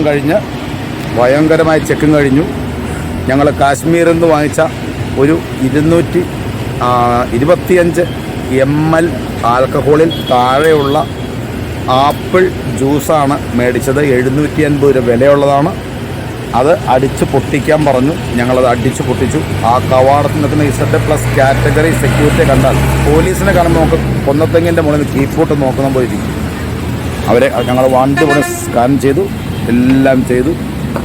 കഴിഞ്ഞ് ഭയങ്കരമായ ചെക്കിങ് കഴിഞ്ഞു. ഞങ്ങൾ കാശ്മീരിൽ നിന്ന് വാങ്ങിച്ച ഒരു 225 ml ആൽക്കഹോളിൽ താഴെയുള്ള ആപ്പിൾ ജ്യൂസാണ് മേടിച്ചത്. 750 രൂപ വിലയുള്ളതാണ്. അത് അടിച്ച് പൊട്ടിക്കാൻ പറഞ്ഞു. ഞങ്ങളത് അടിച്ച് പൊട്ടിച്ചു. ആ കവാടത്തിൽ നിൽക്കുന്ന Z+ കാറ്റഗറി സെക്യൂരിറ്റി കണ്ടാൽ പോലീസിനെ കാണുമ്പോൾ നമുക്ക് കൊന്നത്തെങ്ങിൻ്റെ മുകളിൽ കീപ്പോട്ട് നോക്കുന്ന പോലെ ഇരിക്കും. അവരെ ഞങ്ങൾ വണ്ടി ഇവിടെ സ്കാൻ ചെയ്തു, എല്ലാം ചെയ്തു.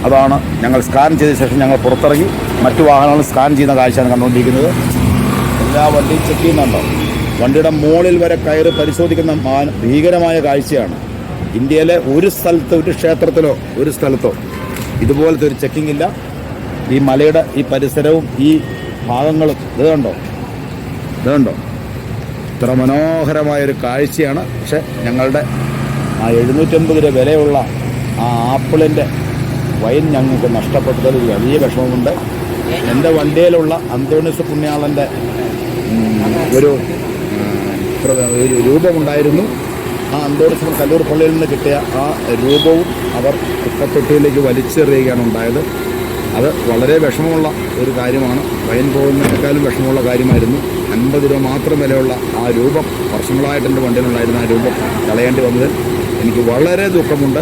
അതാണ് ഞങ്ങൾ സ്കാൻ ചെയ്ത ശേഷം ഞങ്ങൾ പുറത്തിറങ്ങി മറ്റു വാഹനങ്ങൾ സ്കാൻ ചെയ്യുന്ന കാഴ്ചയാണ് കണ്ടുകൊണ്ടിരിക്കുന്നത്. എല്ലാ വണ്ടിയും ചെക്ക് ചെയ്യുന്നുണ്ടോ? വണ്ടിയുടെ മുകളിൽ വരെ കയറി പരിശോധിക്കുന്ന ഭീകരമായ കാഴ്ചയാണ്. ഇന്ത്യയിലെ ഒരു സ്ഥലത്ത്, ഒരു ക്ഷേത്രത്തിലോ ഒരു സ്ഥലത്തോ ഇതുപോലത്തെ ഒരു ചെക്കിംഗ് ഇല്ല. ഈ മലയുടെ ഈ പരിസരവും ഈ ഭാഗങ്ങളും ഇത് കണ്ടോ ഇത്ര മനോഹരമായൊരു കാഴ്ചയാണ്. പക്ഷെ ഞങ്ങളുടെ ആ 750 രൂപ വിലയുള്ള ആ ആപ്പിളിൻ്റെ വൈൻ ഞങ്ങൾക്ക് നഷ്ടപ്പെട്ടതിൽ വലിയ വിഷമമുണ്ട്. എൻ്റെ വണ്ടിയിലുള്ള അന്തോണീസ് പുണ്യാളൻ്റെ ഒരു രൂപമുണ്ടായിരുന്നു. ആ അന്തോണീസ് കല്ലൂർ പള്ളിയിൽ നിന്ന് കിട്ടിയ ആ രൂപവും അവർ കുപ്പത്തൊട്ടിയിലേക്ക് വലിച്ചെറിയുകയാണ് ഉണ്ടായത്. അത് വളരെ വിഷമമുള്ള ഒരു കാര്യമാണ്. വൈൻ പോകുന്നതിനേക്കാളും വിഷമമുള്ള കാര്യമായിരുന്നു. 50 രൂപ മാത്രം വിലയുള്ള ആ രൂപം, വർഷങ്ങളായിട്ട് എൻ്റെ വണ്ടിയിലുണ്ടായിരുന്ന ആ രൂപം കളയേണ്ടി വന്നതിൽ എനിക്ക് വളരെ ദുഃഖമുണ്ട്.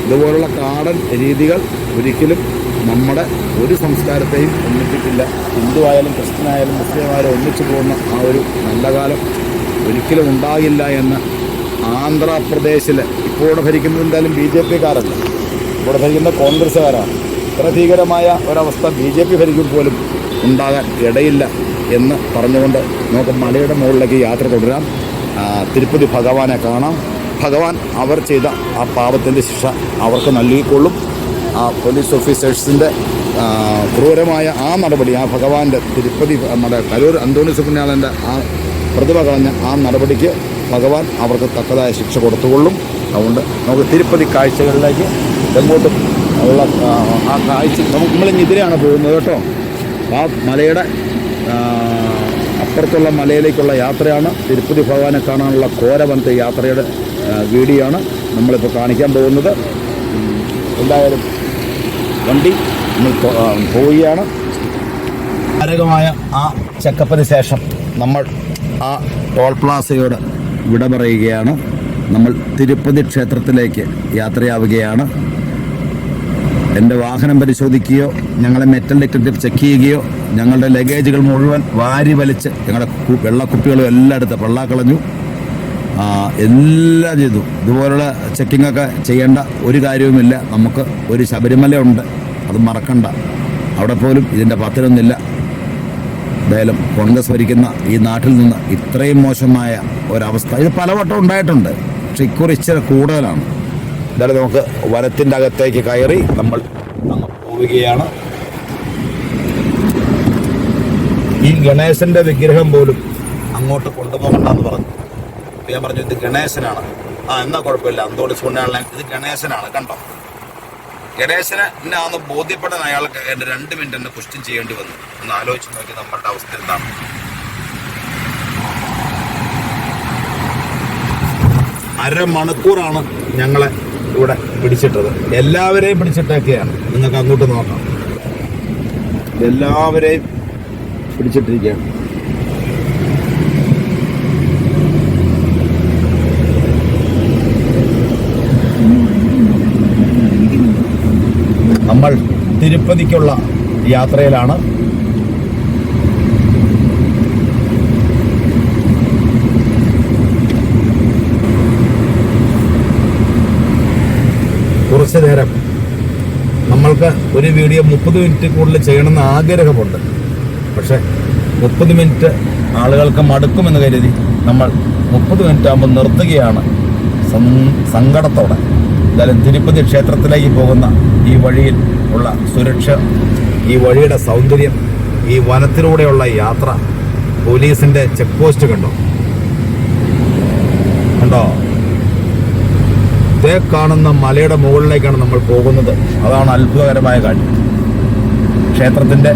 ഇതുപോലുള്ള കാടൻ രീതികൾ ഒരിക്കലും നമ്മുടെ ഒരു സംസ്കാരത്തെയും ഒന്നിപ്പിക്കില്ല. ഹിന്ദു ആയാലും ക്രിസ്ത്യനായാലും മുസ്ലിം ആയാലും ഒന്നിച്ചു പോകുന്ന ആ ഒരു നല്ല കാലം ഒരിക്കലും ഉണ്ടാകില്ല എന്ന് ആന്ധ്രാപ്രദേശിൽ ഇപ്പോൾ ഇവിടെ ഭരിക്കുന്നത് എന്തായാലും BJP കാരല്ല, ഇവിടെ ഭരിക്കുന്ന കോൺഗ്രസ്സുകാരാണ്. ഇത്ര ഭീകരമായ ഒരവസ്ഥ BJP ഭരിക്കും പോലും ഉണ്ടാകാൻ ഇടയില്ല എന്ന് പറഞ്ഞുകൊണ്ട് നമുക്ക് മലയുടെ മുകളിലേക്ക് യാത്ര തുടരാം. തിരുപ്പതി ഭഗവാനെ കാണാം. ഭഗവാൻ അവർ ചെയ്ത ആ പാപത്തിൻ്റെ ശിക്ഷ അവർക്ക് നൽകിക്കൊള്ളും. ആ പോലീസ് ഓഫീസേഴ്സിൻ്റെ ക്രൂരമായ ആ നടപടി, ആ ഭഗവാന്റെ തിരുപ്പതി നമ്മുടെ കലൂർ അന്തോണീസ് പുണ്യാളൻ്റെ ആ പ്രതിഭ കളഞ്ഞ ആ നടപടിക്ക് ഭഗവാൻ അവർക്ക് തക്കതായ ശിക്ഷ കൊടുത്തുകൊള്ളും. അതുകൊണ്ട് നമുക്ക് തിരുപ്പതി കാഴ്ചകളിലേക്ക് എങ്ങോട്ടും ഉള്ള ആ കാഴ്ച നമ്മളിതിലെയാണ് പോകുന്നത് കേട്ടോ. ആ മലയുടെ അപ്പുറത്തുള്ള മലയിലേക്കുള്ള യാത്രയാണ്. തിരുപ്പതി ഭഗവാനെ കാണാനുള്ള ഘോരവനത്തെ യാത്രയുടെ വീഡിയോ ആണ് നമ്മളിപ്പോൾ കാണിക്കാൻ പോകുന്നത്. എന്തായാലും വണ്ടി നമ്മൾ പോവുകയാണ്. മാരകമായ ആ ചെക്കപ്പിന് ശേഷം നമ്മൾ ആ ടോൾ പ്ലാസയോട് വിട പറയുകയാണ്. നമ്മൾ തിരുപ്പതി ക്ഷേത്രത്തിലേക്ക് യാത്രയാവുകയാണ്. എൻ്റെ വാഹനം പരിശോധിക്കുകയോ ഞങ്ങളെ മെറ്റൽ ഡിറ്റക്ടർ ചെക്ക് ചെയ്യുകയോ ഞങ്ങളുടെ ലഗേജുകൾ മുഴുവൻ വാരി വലിച്ച് ഞങ്ങളുടെ വെള്ളക്കുപ്പികളും എല്ലാം എടുത്ത് വെള്ളാക്കളഞ്ഞു, എല്ലാം ചെയ്തു. ഇതുപോലുള്ള ചെക്കിങ്ങൊക്കെ ചെയ്യേണ്ട ഒരു കാര്യവുമില്ല. നമുക്ക് ഒരു ശബരിമലയുണ്ട്, അത് മറക്കണ്ട. അവിടെ പോലും ഇതിൻ്റെ പത്തിലൊന്നില്ല. എന്തായാലും കോൺഗ്രസ് ഭരിക്കുന്ന ഈ നാട്ടിൽ നിന്ന് ഇത്രയും മോശമായ ഒരവസ്ഥ ഇത് പലവട്ടം ഉണ്ടായിട്ടുണ്ട്. പക്ഷെ ഇക്കുറി ഇച്ചിരി കൂടുതലാണ്. എന്തായാലും നമുക്ക് വനത്തിൻ്റെ അകത്തേക്ക് കയറി നമ്മൾ അങ്ങ് പോവുകയാണ്. ഈ ഗണേശൻ്റെ വിഗ്രഹം പോലും അങ്ങോട്ട് കൊണ്ടുപോകണ്ടെന്ന് പറഞ്ഞു. ഞാൻ പറഞ്ഞു ഇത് ഗണേശനാണ്. എന്നാൽ കുഴപ്പമില്ല, അന്തോണീസ് പുണ്യാളനെ ഇത് ഗണേശനാണ് കണ്ടോ. ഗണേശനെ എന്നെ ബോധ്യപ്പെടാൻ അയാൾക്ക് എൻ്റെ 2 മിനിറ്റ് എന്നെ ക്വസ്റ്റ്യൻ ചെയ്യേണ്ടി വന്നു. ഒന്ന് ആലോചിച്ച് നോക്കി നമ്മളുടെ അവസ്ഥ എന്താണ്. അരമണിക്കൂറാണ് ഞങ്ങളെ ഇവിടെ പിടിച്ചിട്ടത്. എല്ലാവരെയും പിടിച്ചിട്ടൊക്കെയാണ്. നിങ്ങൾക്ക് അങ്ങോട്ട് നോക്കാം, എല്ലാവരെയും പിടിച്ചിട്ടിരിക്കുകയാണ്. നമ്മൾ തിരുപ്പതിക്കുള്ള യാത്രയിലാണ്. കുറച്ചു നേരം നമ്മൾക്ക് ഒരു വീഡിയോ 30 മിനിറ്റ് കൂടുതൽ ചെയ്യണമെന്ന് ആഗ്രഹമുണ്ട്. പക്ഷെ 30 മിനിറ്റ് ആളുകൾക്ക് മടുക്കുമെന്ന് കരുതി നമ്മൾ 30 മിനിറ്റ് ആകുമ്പോൾ നിർത്തുകയാണ് സങ്കടത്തോടെ. എന്തായാലും തിരുപ്പതി ക്ഷേത്രത്തിലേക്ക് പോകുന്ന ഈ വഴിയിൽ ഉള്ള സുരക്ഷ, ഈ വഴിയുടെ സൗന്ദര്യം, ഈ വനത്തിലൂടെയുള്ള യാത്ര, പോലീസിൻ്റെ ചെക്ക് പോസ്റ്റ് കണ്ടോ. ഇതേ കാണുന്ന മലയുടെ മുകളിലേക്കാണ് നമ്മൾ പോകുന്നത്. അതാണ് അത്ഭുതകരമായ കാര്യം. ക്ഷേത്രത്തിൻ്റെ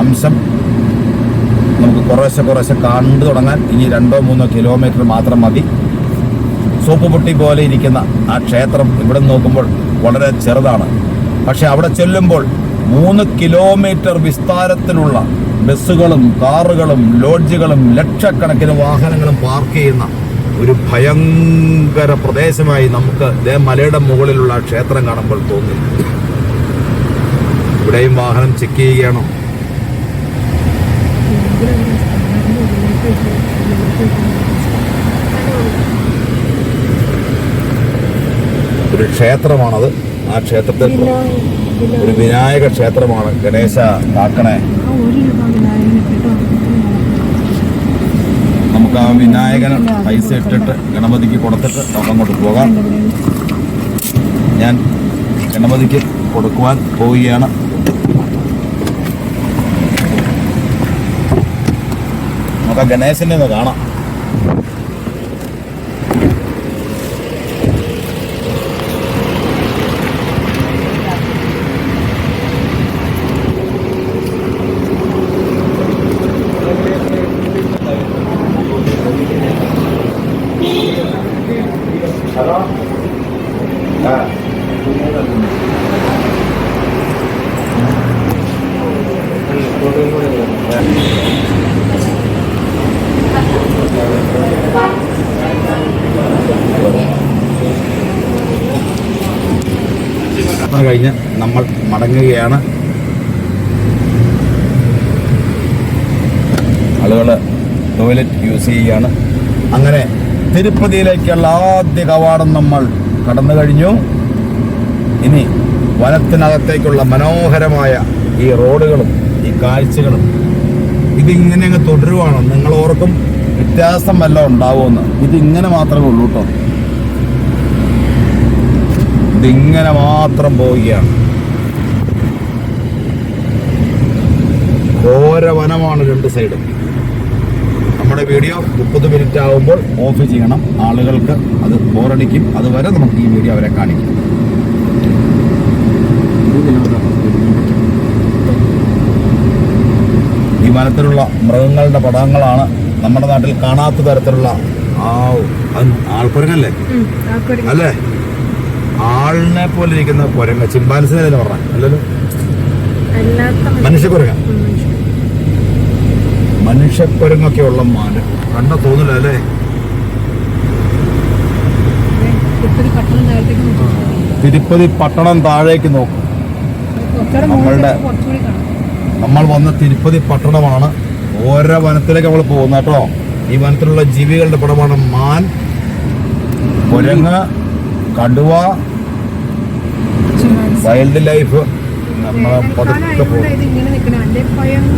അംശം നമുക്ക് കുറേശ്ശെ കണ്ടു തുടങ്ങാൻ ഇനി 2-3 കിലോമീറ്റർ മാത്രം മതി. സോപ്പ് പൊട്ടി പോലെ ഇരിക്കുന്ന ആ ക്ഷേത്രം ഇവിടെ നോക്കുമ്പോൾ വളരെ ചെറുതാണ്. പക്ഷെ അവിടെ ചെല്ലുമ്പോൾ 3 കിലോമീറ്റർ വിസ്താരത്തിലുള്ള ബസ്സുകളും കാറുകളും ലോഡ്ജുകളും ലക്ഷക്കണക്കിന് വാഹനങ്ങളും പാർക്ക് ചെയ്യുന്ന ഒരു ഭയങ്കര പ്രദേശമായി നമുക്ക് മലയുടെ മുകളിലുള്ള ക്ഷേത്രം കാണുമ്പോൾ തോന്നി. ഇവിടെയും വാഹനം ചെക്ക് ചെയ്യുകയാണോ? ഒരു ക്ഷേത്രമാണത്. ആ ക്ഷേത്രത്തിൽ ഒരു വിനായക ക്ഷേത്രമാണ്. ഗണേശ കാക്കണേ, നമുക്ക് ആ വിനായകന് പൈസ ഇട്ടിട്ട് ഗണപതിക്ക് കൊടുത്തിട്ട് നമുക്ക് അങ്ങോട്ട് പോകാം. ഞാൻ ഗണപതിക്ക് കൊടുക്കുവാൻ പോവുകയാണ്. നമുക്ക് ആ ഗണേശനെ ഒന്ന് കാണാം. കഴിഞ്ഞ് നമ്മൾ മടങ്ങുകയാണ്. ആളുകൾ ടോയ്ലറ്റ് യൂസ് ചെയ്യുകയാണ്. അങ്ങനെ തിരുപ്പതിയിലേക്കുള്ള ആദ്യ കവാടം നമ്മൾ കടന്നു കഴിഞ്ഞു. ഇനി വനത്തിനകത്തേക്കുള്ള മനോഹരമായ ഈ റോഡുകളും ഈ കാഴ്ചകളും ഇതിങ്ങനെ അങ്ങ് തുടരുവാണ്. നിങ്ങൾ ഓർക്കും വ്യത്യാസം വല്ലതും ഉണ്ടാവുമെന്ന്. ഇതിങ്ങനെ മാത്രമേ ഉള്ളൂ കേട്ടോ. ഇതിങ്ങനെ മാത്രം പോവുകയാണ്. ഘോര വനമാണ് രണ്ട് സൈഡും. നമ്മുടെ വീഡിയോ 30 മിനിറ്റ് ആകുമ്പോൾ ഓഫ് ചെയ്യണം. ആളുകൾക്ക് അത് ബോറടിക്കും. അതുവരെ നമുക്ക് ഈ വീഡിയോ അവരെ കാണിക്കും. ഈ വനത്തിലുള്ള മൃഗങ്ങളുടെ പടങ്ങളാണ് നമ്മുടെ നാട്ടിൽ കാണാത്ത തരത്തിലുള്ള ആൾക്കുരങ്ങല്ലേ അല്ലേ? ആളിനെ പോലെ ഇരിക്കുന്ന കുരങ്ങ. ചിമ്പാൻസിനെ പറഞ്ഞ അല്ലല്ലോ, മനുഷ്യക്കുരങ്ങ. മനുഷ്യക്കുരങ്ങൊക്കെ ഉള്ള മാന് കണ്ട തോന്നില്ല അല്ലേ? തിരുപ്പതി പട്ടണം താഴേക്ക് നോക്കും. നമ്മൾ വന്ന തിരുപ്പതി പട്ടണമാണ്. ഓരോ വനത്തിലേക്ക് നമ്മൾ പോകുന്ന കേട്ടോ. ഈ വനത്തിലുള്ള ജീവികളുടെ പടമാണ് മാൻ, കുരങ്ങ്, കടുവ, വൈൽഡ് ലൈഫ്. നമ്മളെ പതുക്കെ പോകും.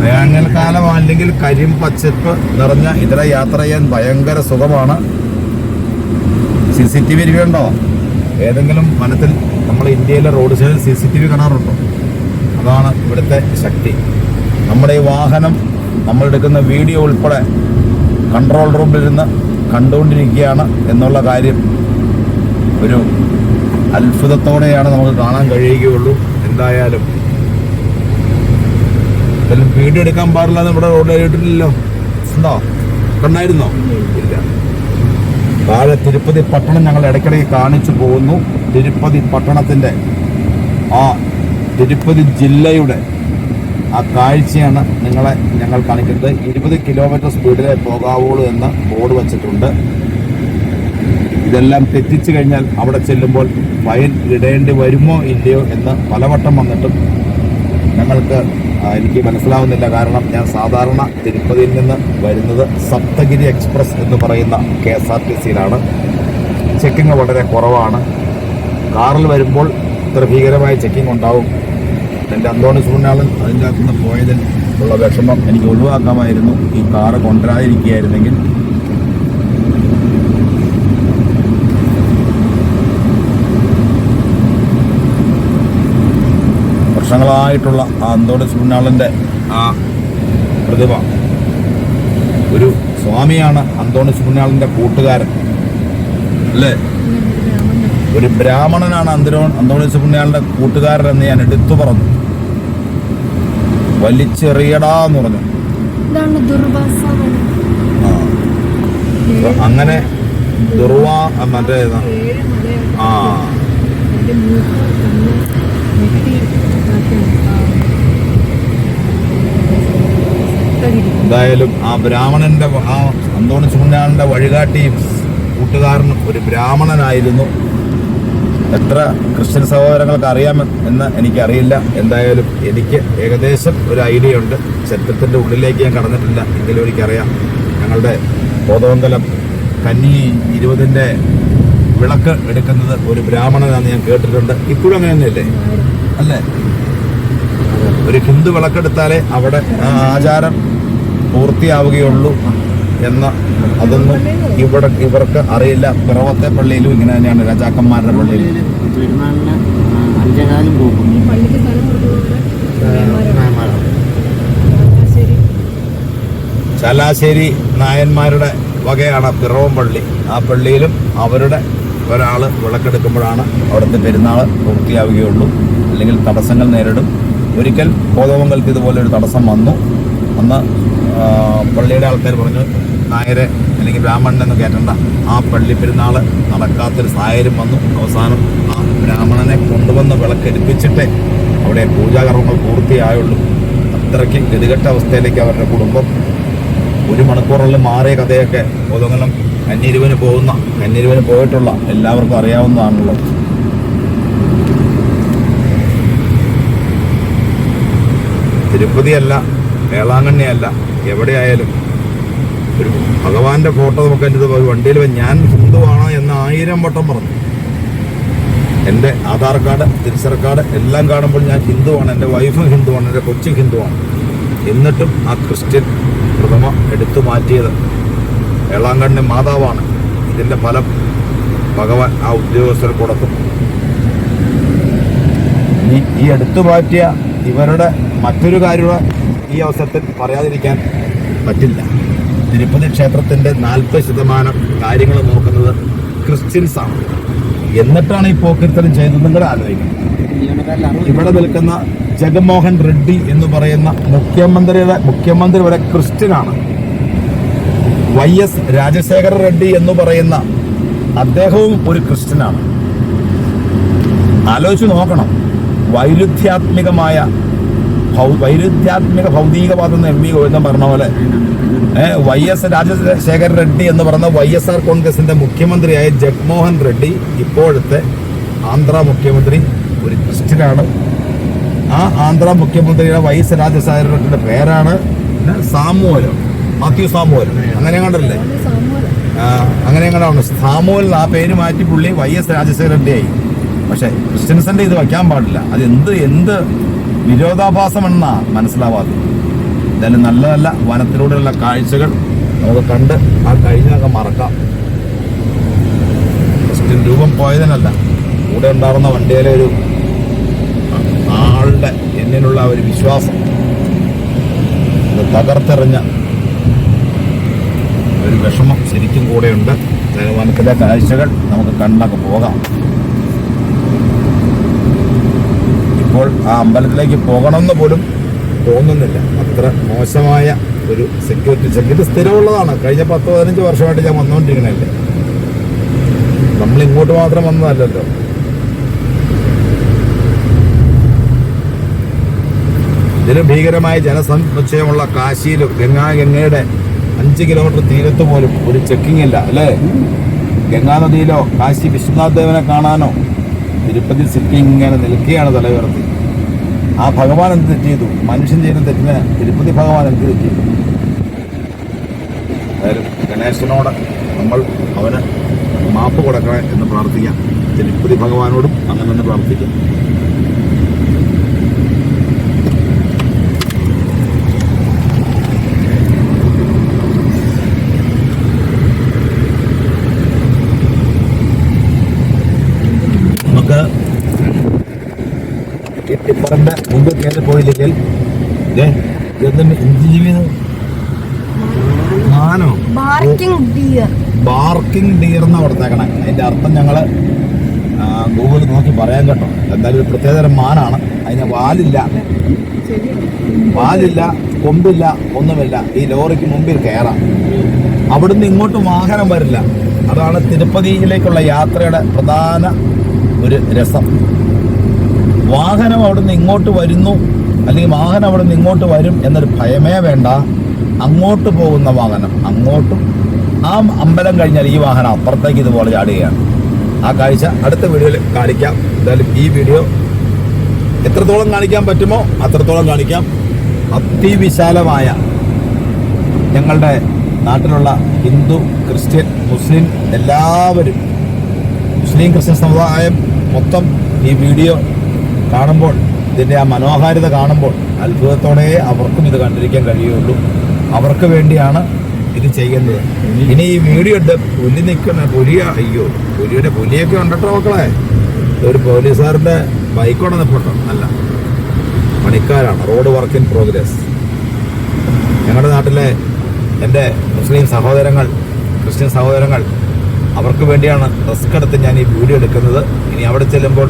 വേനൽക്കാലം അല്ലെങ്കിൽ കരിമ്പച്ചപ്പ് നിറഞ്ഞ ഇതിലെ യാത്ര ചെയ്യാൻ ഭയങ്കര സുഖമാണ്. CCTV ഇരിക്കുന്നുണ്ടോ? ഏതെങ്കിലും വനത്തിൽ നമ്മൾ ഇന്ത്യയിലെ റോഡ് സൈഡിൽ CCTV കാണാറുണ്ടോ? അതാണ് ഇവിടുത്തെ ശക്തി. നമ്മുടെ ഈ വാഹനം നമ്മളെടുക്കുന്ന വീഡിയോ ഉൾപ്പെടെ കൺട്രോൾ റൂമിലിരുന്ന് കണ്ടുകൊണ്ടിരിക്കുകയാണ് എന്നുള്ള കാര്യം ഒരു അത്ഭുതത്തോടെയാണ് നമുക്ക് കാണാൻ കഴിയുകയുള്ളൂ. എന്തായാലും ഇതെല്ലാം വീഡിയോ എടുക്കാൻ പാടില്ല എന്ന് ഇവിടെ റോഡ് എഴുതിയിട്ടില്ലല്ലോ. ഉണ്ടോ? കണ്ടായിരുന്നോ? ഇല്ല. താഴെ തിരുപ്പതി പട്ടണം ഞങ്ങൾ ഇടയ്ക്കിടയ്ക്ക് കാണിച്ചു പോകുന്നു. തിരുപ്പതി പട്ടണത്തിൻ്റെ തിരുപ്പതി ജില്ലയുടെ ആ കാഴ്ചയാണ് ഞങ്ങൾ കാണിക്കുന്നത്. 20 കിലോമീറ്റർ സ്പീഡിലേ പോകാവുള്ളൂ എന്ന ബോർഡ് വച്ചിട്ടുണ്ട്. ഇതെല്ലാം തെറ്റിച്ചു കഴിഞ്ഞാൽ അവിടെ ചെല്ലുമ്പോൾ ഫൈൻ ഇടേണ്ടി വരുമോ ഇല്ലയോ എന്ന് പലവട്ടം വന്നിട്ടും എനിക്ക് മനസ്സിലാവുന്നില്ല. കാരണം ഞാൻ സാധാരണ തിരുപ്പതിയിൽ നിന്ന് വരുന്നത് സപ്തഗിരി എക്സ്പ്രസ് എന്ന് പറയുന്ന KSRTCയിലാണ്. ചെക്കിങ് വളരെ കുറവാണ്. കാറിൽ വരുമ്പോൾ ഇത്ര ഭീകരമായ ചെക്കിങ് ഉണ്ടാവും. എൻ്റെ അന്തോണീസ് പുണ്യാളൻ അതിൻ്റെ അകത്തുനിന്ന് പോയതിൽ ഉള്ള വിഷമം എനിക്ക് ഒഴിവാക്കാമായിരുന്നു. ഈ കാറ് കൊണ്ടുവരാതിരിക്കുകയായിരുന്നെങ്കിൽ. വർഷങ്ങളായിട്ടുള്ള ആ അന്തോണീസ് പുണ്യാളൻ്റെ ആ പ്രതിമ. ഒരു സ്വാമിയാണ് അന്തോണീസ് പുണ്യാളൻ്റെ കൂട്ടുകാരൻ അല്ലേ? ഒരു ബ്രാഹ്മണനാണ് അന്തോണീസ് പുണ്യാളൻ്റെ കൂട്ടുകാരൻ എന്ന് ഞാൻ എടുത്തു പറഞ്ഞു. വലിച്ചെറിയടാന്ന് പറഞ്ഞു. അങ്ങനെ എന്തായാലും ആ ബ്രാഹ്മണന്റെ ആ അന്തോണി ചൂണ്ടാളിന്റെ വഴികാട്ടിയും കൂട്ടുകാരനും ഒരു ബ്രാഹ്മണനായിരുന്നു. എത്ര ക്രിസ്ത്യൻ സഹോദരങ്ങൾക്ക് അറിയാമെന്ന് എനിക്കറിയില്ല. എന്തായാലും എനിക്ക് ഏകദേശം ഒരു ഐഡിയ ഉണ്ട്. ചരിത്രത്തിൻ്റെ ഉള്ളിലേക്ക് ഞാൻ കടന്നിട്ടില്ല, എങ്കിലും എനിക്കറിയാം. ഞങ്ങളുടെ കോതമംഗലം കന്നി 20-ന്റെ വിളക്ക് എടുക്കുന്നത് ഒരു ബ്രാഹ്മണനാണെന്ന് ഞാൻ കേട്ടിട്ടുണ്ട്. ഇപ്പോഴും അങ്ങനെ തന്നെയല്ലേ അല്ലേ? ഒരു ഹിന്ദു വിളക്കെടുത്താലേ അവിടെ ആ ആചാരം പൂർത്തിയാവുകയുള്ളൂ എന്ന അതൊന്നും ഇവർക്ക് അറിയില്ല. പിറവത്തെ പള്ളിയിലും ഇങ്ങനെ തന്നെയാണ്, രാജാക്കന്മാരുടെ പള്ളിയിലും. ചലാശ്ശേരി നായന്മാരുടെ വകയാണ് പിറവം പള്ളി. ആ പള്ളിയിലും അവരുടെ ഒരാൾ വിളക്കെടുക്കുമ്പോഴാണ് അവിടുത്തെ പെരുന്നാൾ പൂർത്തിയാവുകയുള്ളൂ, അല്ലെങ്കിൽ തടസ്സങ്ങൾ നേരിടും. ഒരിക്കൽ കോതമംഗലത്ത് ഇതുപോലെ ഒരു തടസ്സം വന്നു. അന്ന് പള്ളിയുടെ ആൾക്കാർ പറഞ്ഞു, നായരെ അല്ലെങ്കിൽ ബ്രാഹ്മണനൊന്നും കയറ്റണ്ട. ആ പള്ളി പെരുന്നാൾ നടക്കാത്തൊരു സാഹചര്യം വന്നു. അവസാനം ആ ബ്രാഹ്മണനെ കൊണ്ടുവന്ന് വിളക്കെടുപ്പിച്ചിട്ടേ അവിടെ പൂജാകർമ്മങ്ങൾ പൂർത്തിയായുള്ളൂ. അത്രയ്ക്ക് ഗതികെട്ട അവസ്ഥയിലേക്ക് അവരുടെ കുടുംബം 1 മണിക്കൂറിൽ മാറിയ കഥയൊക്കെ കോതമംഗലം കന്യരുവിന് പോയിട്ടുള്ള എല്ലാവർക്കും അറിയാവുന്നതാണല്ലോ. തിരുപ്പതിയല്ല, വേളാങ്കണ്ണിയല്ല, എവിടെയായാലും ഒരു ഭഗവാന്റെ ഫോട്ടോ നമുക്ക് എൻ്റെ വണ്ടിയിൽ ഞാൻ ഹിന്ദുവാണോ എന്ന് 1000 വട്ടം പറഞ്ഞു. എൻ്റെ ആധാർ കാർഡ്, തിരിച്ചറി കാർഡ് എല്ലാം കാണുമ്പോൾ ഞാൻ ഹിന്ദുവാണ്, എൻ്റെ വൈഫും ഹിന്ദുവാണ്, എൻ്റെ കൊച്ചും ഹിന്ദുവാണ്. എന്നിട്ടും ആ ക്രിസ്ത്യൻ പ്രതിമ എടുത്തു മാറ്റിയത് വേളാങ്കണ്ണി മാതാവാണ്. ഇതിൻ്റെ ഫലം ഭഗവാൻ ആ ഉദ്യോഗസ്ഥർ കൊടുക്കും. ഈ എടുത്തു മാറ്റിയ ഇവരുടെ മറ്റൊരു കാര്യം ഈ അവസരത്തിൽ പറയാതിരിക്കാൻ പറ്റില്ല. തിരുപ്പതി ക്ഷേത്രത്തിൻ്റെ 40% കാര്യങ്ങൾ നോക്കുന്നത് ക്രിസ്ത്യൻസാണ്. എന്നിട്ടാണ് ഈ പോക്കിരിത്തരം ചെയ്തതെന്നും കൂടെ ആലോചിക്കുന്നത്. ഇവിടെ നിൽക്കുന്ന ജഗൻമോഹൻ റെഡ്ഡി എന്ന് പറയുന്ന മുഖ്യമന്ത്രി വരെ ക്രിസ്ത്യനാണ്. YS രാജശേഖര റെഡ്ഡി എന്ന് പറയുന്ന അദ്ദേഹവും ഒരു ക്രിസ്ത്യനാണ്. ആലോചിച്ച് നോക്കണം. വൈരുദ്ധ്യാത്മിക ഭൗതികവാദം MV ഗോവിന്ദൻ പറഞ്ഞ പോലെ YS രാജശേഖര റെഡ്ഡി എന്ന് പറയുന്ന YSR കോൺഗ്രസിന്റെ മുഖ്യമന്ത്രിയായ ജഗ്മോഹൻ റെഡ്ഡി, ഇപ്പോഴത്തെ ആന്ധ്ര മുഖ്യമന്ത്രി, ഒരു ക്രിസ്ത്യനാണ്. ആ ആന്ധ്ര മുഖ്യമന്ത്രിയുടെ YS രാജശേഖര റെഡ്ഡിയുടെ പേരാണ് മാത്യു സാമുവൽ. അങ്ങനെ കണ്ടല്ലേ? അങ്ങനെ കണ്ടാണ് സാമുവൽ. ആ പേര് മാറ്റി പുള്ളി YS രാജശേഖര റെഡ്ഡിയായി. പക്ഷെ ക്രിസ്ത്യൻസിന്റെ ഇത് വയ്ക്കാൻ പാടില്ല. അത് എന്ത് വിരോധാഭാസമെന്നാ മനസ്സിലാവാതെ. എന്തായാലും നല്ല നല്ല വനത്തിലൂടെയുള്ള കാഴ്ചകൾ നമുക്ക് കണ്ട് ആ കഴിഞ്ഞൊക്കെ മറക്കാം. ക്രിസ്ത്യൻ രൂപം പോയതിനല്ല, കൂടെ ഉണ്ടാകുന്ന വണ്ടിയിലെ ഒരു ആളുടെ എന്നിലുള്ള ഒരു വിശ്വാസം തകർത്തെറിഞ്ഞ ഒരു വിഷമം ശരിക്കും കൂടെയുണ്ട്. വനത്തിലെ കാഴ്ചകൾ നമുക്ക് കണ്ടൊക്കെ പോകാം. ഇപ്പോൾ ആ അമ്പലത്തിലേക്ക് പോകണമെന്ന് പോലും തോന്നുന്നില്ല. അത്ര മോശമായ ഒരു സെക്യൂരിറ്റി സ്ഥിരമുള്ളതാണ്. കഴിഞ്ഞ 10-15 വർഷമായിട്ട് ഞാൻ വന്നുകൊണ്ടിരിക്കണല്ലേ. നമ്മൾ ഇങ്ങോട്ട് മാത്രം വന്നതല്ലല്ലോ. ഇതിന് ഭീകരമായ ജനസമുച്ചയമുള്ള കാശിയിലും ഗംഗയുടെ 5 കിലോമീറ്റർ തീരത്ത് പോലും ഒരു ചെക്കിംഗ് ഇല്ല അല്ലേ? ഗംഗാനദിയിലോ കാശി വിശ്വനാഥ് ദേവനെ കാണാനോ തിരുപ്പതി സിറ്റി ഇങ്ങനെ നിൽക്കുകയാണ് തല ഉയർത്തി. ആ ഭഗവാൻ എന്ത് തെറ്റ് ചെയ്തു? മനുഷ്യൻ ചെയ്യുന്ന തെറ്റിന് തിരുപ്പതി ഭഗവാൻ എന്ത് തെറ്റ് ചെയ്തു? അതായത് ഗണേശനോട് നമ്മൾ അവന് മാപ്പ് കൊടുക്കണേ എന്ന് പ്രാർത്ഥിക്കാം. തിരുപ്പതി ഭഗവാനോടും അങ്ങനെ തന്നെ പ്രാർത്ഥിക്കാം. നമുക്ക് ടിപ്പറിന്റെ മുമ്പ് കയറി പോയില്ലെങ്കിൽ ബാർക്കിംഗ് ഡിയർ എന്നാ കൊടുത്തേക്കണേ. അതിന്റെ അർത്ഥം ഞങ്ങള് ഗൂഗിൾ നോക്കി പറയാൻ കേട്ടോ. എന്തായാലും ഒരു പ്രത്യേകതരം മാനാണ്. അതിന് വാലില്ല, കൊമ്പില്ല, ഒന്നുമില്ല. ഈ ലോറിക്ക് മുമ്പിൽ കയറാം. അവിടുന്ന് ഇങ്ങോട്ട് വാഹനം വരില്ല. അതാണ് തിരുപ്പതിയിലേക്കുള്ള യാത്രയുടെ പ്രധാന ഒരു രസം. വാഹനം അവിടെ നിന്ന് ഇങ്ങോട്ട് വരുന്നു, അല്ലെങ്കിൽ വാഹനം അവിടെ നിന്ന് ഇങ്ങോട്ട് വരും എന്നൊരു ഭയമേ വേണ്ട. അങ്ങോട്ട് പോകുന്ന വാഹനം അങ്ങോട്ടും, ആ അമ്പലം കഴിഞ്ഞാൽ ഈ വാഹനം അപ്പുറത്തേക്ക് ഇതുപോലെ ചാടുകയാണ്. ആ കാഴ്ച അടുത്ത വീഡിയോയിൽ കാണിക്കാം. എന്തായാലും ഈ വീഡിയോ എത്രത്തോളം കാണിക്കാൻ പറ്റുമോ അത്രത്തോളം കാണിക്കാം. അതിവിശാലമായ ഞങ്ങളുടെ നാട്ടിലുള്ള ഹിന്ദു, ക്രിസ്ത്യൻ, മുസ്ലിം എല്ലാവരും, മുസ്ലിം ക്രിസ്ത്യൻ സമുദായം മൊത്തം ഈ വീഡിയോ കാണുമ്പോൾ, ഇതിൻ്റെ ആ മനോഹാരിത കാണുമ്പോൾ അത്ഭുതത്തോടെ അവർക്കും ഇത് കണ്ടിരിക്കാൻ കഴിയുള്ളൂ. അവർക്ക് വേണ്ടിയാണ് ഇത് ചെയ്യുന്നത്. ഇനി ഈ വീഡിയോ ഉണ്ട് പുലി നിൽക്കുന്ന അയ്യോ പുലിയൊക്കെ ഉണ്ടട്ടോ മക്കളെ. ഒരു പോലീസുകാരൻ്റെ ബൈക്കോടെ നിൽപ്പുണ്ടോ? അല്ല, പണിക്കാരാണ്. Road work in progress. ഞങ്ങളുടെ നാട്ടിലെ എൻ്റെ മുസ്ലിം സഹോദരങ്ങൾ, ക്രിസ്ത്യൻ സഹോദരങ്ങൾ, അവർക്ക് വേണ്ടിയാണ് റിസ്ക് എടുത്ത് ഞാൻ ഈ വീഡിയോ എടുക്കുന്നത്. ഇനി അവിടെ ചെല്ലുമ്പോൾ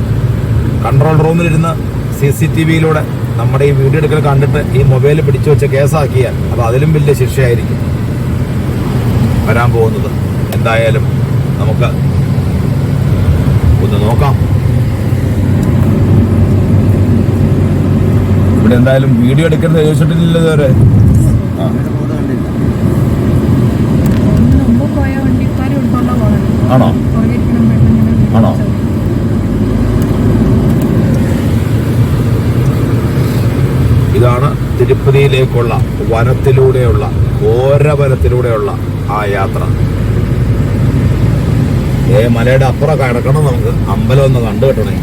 കൺട്രോൾ റൂമിലിരുന്ന് CCTVയിലൂടെ നമ്മുടെ ഈ വീഡിയോ എടുക്കൽ കണ്ടിട്ട് ഈ മൊബൈൽ പിടിച്ചു വെച്ച് കേസാക്കിയാൽ അത് അതിലും വലിയ ശിക്ഷയായിരിക്കും വരാൻ പോകുന്നത്. എന്തായാലും നമുക്ക് ഒന്ന് നോക്കാം. ഇവിടെ എന്തായാലും വീഡിയോ എടുക്കുന്നത് ചോദിച്ചിട്ടില്ലല്ലോ ഇതുവരെ. ആണോ ആണോ ഇതാണ് തിരുപ്പതിയിലേക്കുള്ള വനത്തിലൂടെയുള്ള, ഘോരവനത്തിലൂടെയുള്ള ആ യാത്ര. മലയുടെ അപ്പുറം കിടക്കണം നമുക്ക്. അമ്പലം ഒന്ന് കണ്ടു കിട്ടണേ.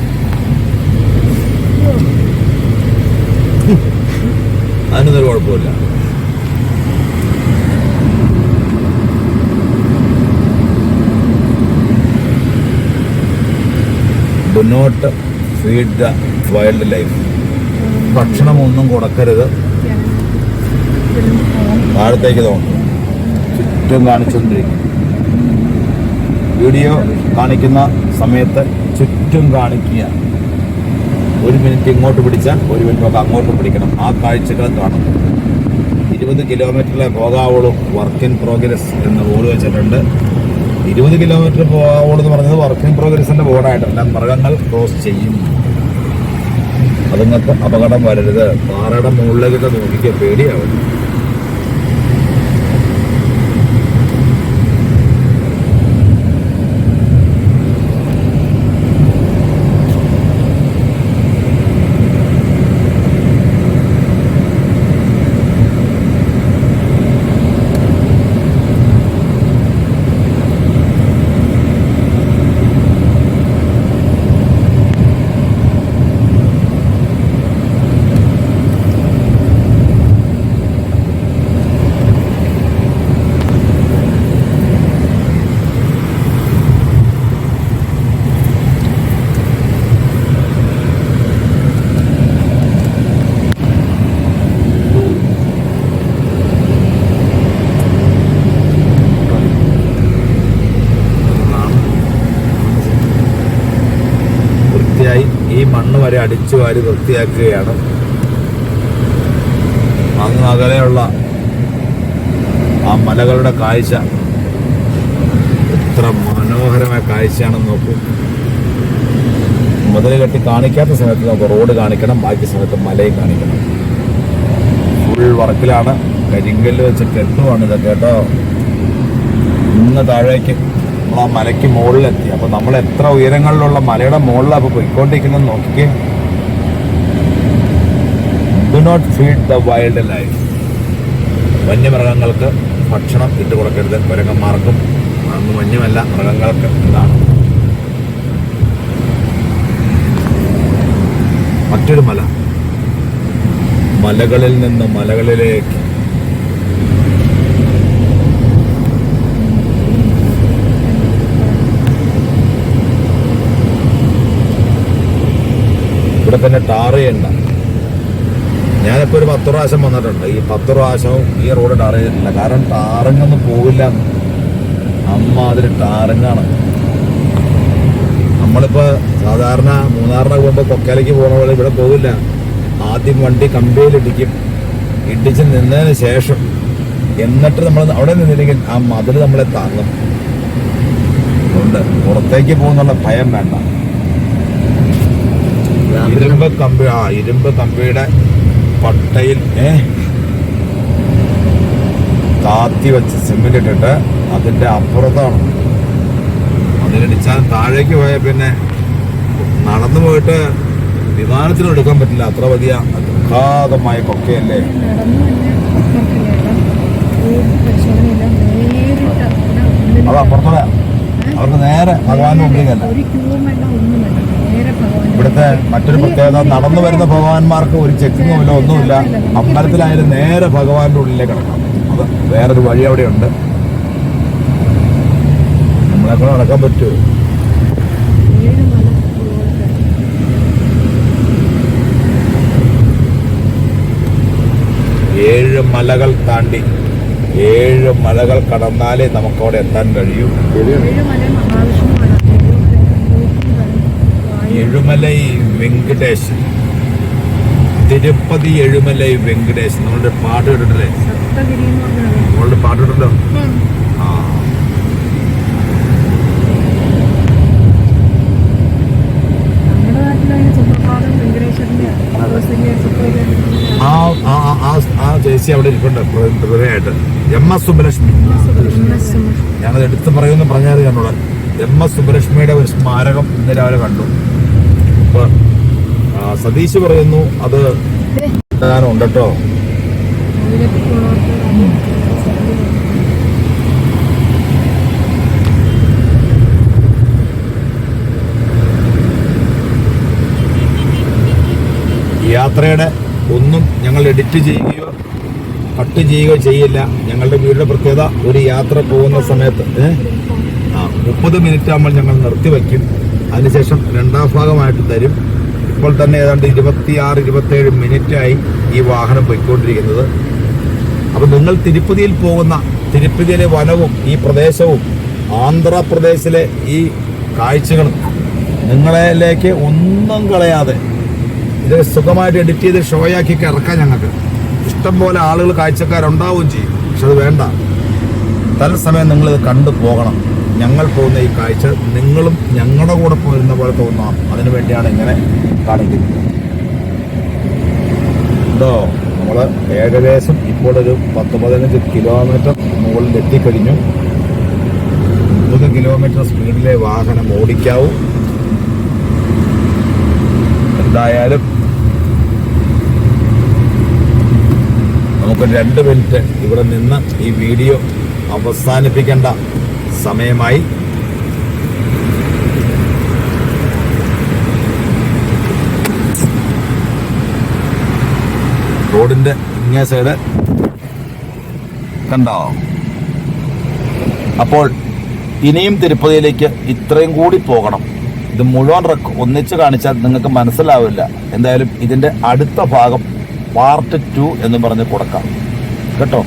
അതിനൊന്നൊരു കുഴപ്പമില്ല. Do not feed the wildlife. ഭക്ഷണമൊന്നും കൊടുക്കരുത്. താഴത്തേക്ക് തോന്നും. ചുറ്റും കാണിച്ചുകൊണ്ടിരിക്കും. വീഡിയോ കാണിക്കുന്ന സമയത്ത് ചുറ്റും കാണിക്കുക. 1 മിനിറ്റ് ഇങ്ങോട്ട് പിടിച്ചാൽ 1 മിനിറ്റ് നമുക്ക് അങ്ങോട്ട് പിടിക്കണം. ആ കാഴ്ചകൾ കാണും. 20 കിലോമീറ്ററിലെ പോകാവുള്ളൂ. വർക്ക് ഇൻ പ്രോഗ്രസ് എന്ന് ബോർഡ് വെച്ചിട്ടുണ്ട്. 20 കിലോമീറ്റർ പോകാവുള്ളൂ എന്ന് പറഞ്ഞത് വർക്ക് ഇൻ പ്രോഗ്രസിന്റെ ബോർഡായിട്ടല്ല. മൃഗങ്ങൾ ക്രോസ് ചെയ്യും. അതുങ്ങൾക്ക് അപകടം വരരുത്. പാറയുടെ മുകളിലേക്കൊക്കെ നോക്കിക്കുക, പേടിയാവും. ഈ മണ്ണ് വരെ അടിച്ചു വാരി വൃത്തിയാക്കുകയാണ്. അങ്ങ് അകലെയുള്ള ആ മലകളുടെ കാഴ്ച എത്ര മനോഹരമായ കാഴ്ചയാണെന്ന് നോക്കൂ. മുതൽ കെട്ടി കാണിക്കാത്ത സമയത്ത് നമുക്ക് റോഡ് കാണിക്കണം, ബാക്കി സമയത്ത് മലയും കാണിക്കണം. ഫുൾ വർക്കിലാണ്. കരിങ്കല്ല് വെച്ചിട്ട് എട്ടുമാണ് ഇതൊക്കെ കേട്ടോ. ഇന്ന് താഴേക്ക് നമ്മൾ ആ മലയ്ക്ക് മുകളിലെത്തി. അപ്പോൾ നമ്മൾ എത്ര ഉയരങ്ങളിലുള്ള മലയുടെ മുകളിലാണ് അപ്പോൾ പോയിക്കൊണ്ടിരിക്കുന്നത് നോക്കിക്കേ. Do not feed the wildlife. വന്യമൃഗങ്ങൾക്ക് ഭക്ഷണം ഇട്ട് കൊടുക്കരുത്. കുരങ്ങന്മാർക്കും അന്ന് വന്യമല്ല, മൃഗങ്ങൾക്ക് ഇതാണ്. മറ്റൊരു മല, മലകളിൽ നിന്ന് മലകളിലേക്ക്. ഇവിടെ തന്നെ ടാർ ചെയ്യണ്ട. ഞാനിപ്പോൾ ഒരു 10 പ്രാവശ്യം വന്നിട്ടുണ്ട്. ഈ 10 പ്രാവശ്യവും ഈ റോഡ് ടാർ ചെയ്തിട്ടില്ല. കാരണം ടാറിങ്ങൊന്നും പോവില്ല. അമ്മാതിരി ടാറിങ്ങാണ്. നമ്മളിപ്പോൾ സാധാരണ മൂന്നാറിനൊക്കെ പോകുമ്പോൾ കൊക്കയിലേക്ക് പോകുന്ന പോലെ ഇവിടെ പോവില്ല. ആദ്യം വണ്ടി കമ്പിയിലിടിക്കും. ഇടിച്ച് നിന്നതിന് ശേഷം എന്നിട്ട് നമ്മൾ അവിടെ നിന്നില്ലെങ്കിൽ ആ മതിൽ നമ്മളെ താങ്ങും. അതുകൊണ്ട് പുറത്തേക്ക് പോകുന്നുള്ള ഭയം വേണ്ട. ഇരുമ്പ് കമ്പിയുടെ പട്ടയിൽ താത്തി വെച്ച് സിമെന്റ് ഇട്ടിട്ട് അതിന്റെ അപ്പുറത്താണ്. അതിലിടിച്ചാൽ താഴേക്ക് പോയാൽ പിന്നെ നടന്നു പോയിട്ട് വിമാനത്തിനും എടുക്കാൻ പറ്റില്ല, അത്ര വലിയ അഗാധമായ കൊക്കയല്ലേ. അത് അപ്പുറത്തോടെ അവർക്ക് നേരെ ഭഗവാന്റെ മുമ്പിലേക്കല്ല. ഇവിടുത്തെ മറ്റൊരു പ്രത്യേകത, നടന്നു വരുന്ന ഭഗവാന്മാർക്ക് ഒരു ചെക്കിങ്ങും ഇല്ല, ഒന്നുമില്ല. അമ്പലത്തിലായാലും നേരെ ഭഗവാന്റെ ഉള്ളിലേക്ക് കിടക്കാം. അത് വേറൊരു വഴി അവിടെയുണ്ട്. നമ്മളെക്കൂടെ നടക്കാൻ പറ്റുമോ? ഏഴ് മലകൾ താണ്ടി 7 മലകൾ കടന്നാലേ നമുക്കവിടെ എത്താൻ കഴിയൂ. എഴുമലൈ വെങ്കടേശ്, തിരുപ്പതി എഴുമലൈ വെങ്കടേശ്. നമ്മളുടെ പാട്ട് കേട്ടിട്ടില്ലേ? നമ്മളുടെ പാട്ട് കേട്ടല്ലോ. ആ ചേച്ചി അവിടെ ഇരിപ്പുണ്ട് പ്രതിമയായിട്ട്. MS സുബ്ബലക്ഷ്മി. ഞാനത് എടുത്ത് പറയുമെന്ന് പറഞ്ഞാൽ കണ്ടോളെ. MS സുബ്ബലക്ഷ്മിയുടെ ഒരു സ്മാരകം ഇന്ന് രാവിലെ കണ്ടു. അപ്പൊ സതീശ് പറയുന്നു അത് ഉണ്ട് കേട്ടോ. യാത്രയുടെ ഒന്നും ഞങ്ങൾ എഡിറ്റ് ചെയ്യുകയോ കട്ട് ചെയ്യുകയോ ചെയ്യില്ല. ഞങ്ങളുടെ വീടിന്റെ പ്രത്യേകത, ഒരു യാത്ര പോകുന്ന സമയത്ത് 30 മിനിറ്റ് ആകുമ്പോൾ ഞങ്ങൾ നിർത്തിവെക്കും. അതിനുശേഷം രണ്ടാം ഭാഗമായിട്ട് തരും. ഇപ്പോൾ തന്നെ ഏതാണ്ട് 26-27 മിനിറ്റായി ഈ വാഹനം പോയിക്കൊണ്ടിരിക്കുന്നത്. അപ്പം നിങ്ങൾ തിരുപ്പതിയിൽ പോകുന്ന, തിരുപ്പതിയിലെ വനവും ഈ പ്രദേശവും ആന്ധ്രാപ്രദേശിലെ ഈ കാഴ്ചകളും നിങ്ങളിലേക്ക് ഒന്നും കളയാതെ ഇത് സുഖമായിട്ട് എഡിറ്റ് ചെയ്ത് ഷോയാക്കി ഇറക്കാം. ഞങ്ങൾക്ക് ഇഷ്ടംപോലെ ആളുകൾ കാഴ്ചക്കാരുണ്ടാവുകയും ചെയ്യും. പക്ഷെ അത് വേണ്ട, തത്സമയം നിങ്ങളിത് കണ്ടു പോകണം. ഞങ്ങൾ പോകുന്ന ഈ കാഴ്ച നിങ്ങളും ഞങ്ങളുടെ കൂടെ പോരുന്ന പോലെ തോന്നാം. അതിനു വേണ്ടിയാണ് ഇങ്ങനെ കാണിക്കുന്നത് കേട്ടോ. നമ്മൾ ഏകദേശം ഇപ്പോൾ ഒരു 10-15 കിലോമീറ്റർ മുകളിൽ എത്തിക്കഴിഞ്ഞു. 30 കിലോമീറ്റർ സ്പീഡിലെ വാഹനം ഓടിക്കാവൂ. എന്തായാലും നമുക്ക് 2 മിനിറ്റ് ഇവിടെ നിന്ന് ഈ വീഡിയോ അവസാനിപ്പിക്കേണ്ട സമയമായി. റോഡിന്റെ ഇങ്ങേ സൈഡ് കണ്ടോ. അപ്പോൾ ഇനിയും തിരുപ്പതിയിലേക്ക് ഇത്രയും കൂടി പോകണം. ഇത് മുഴുവൻ ഒന്നിച്ച് കാണിച്ചാൽ നിങ്ങൾക്ക് മനസ്സിലാവില്ല. എന്തായാലും ഇതിന്റെ അടുത്ത ഭാഗം പാർട്ട് 2 എന്ന് പറഞ്ഞ് കൊടുക്കാം കേട്ടോ.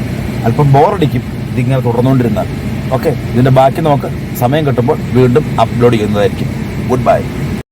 അല്പം ബോറടിക്കും ഇതിങ്ങനെ തുടർന്നുകൊണ്ടിരുന്നാൽ. ഓക്കെ, ഇതിന്റെ ബാക്കി നമുക്ക് സമയം കിട്ടുമ്പോൾ വീണ്ടും അപ്ലോഡ് ചെയ്യുന്നതായിരിക്കും. Good bye.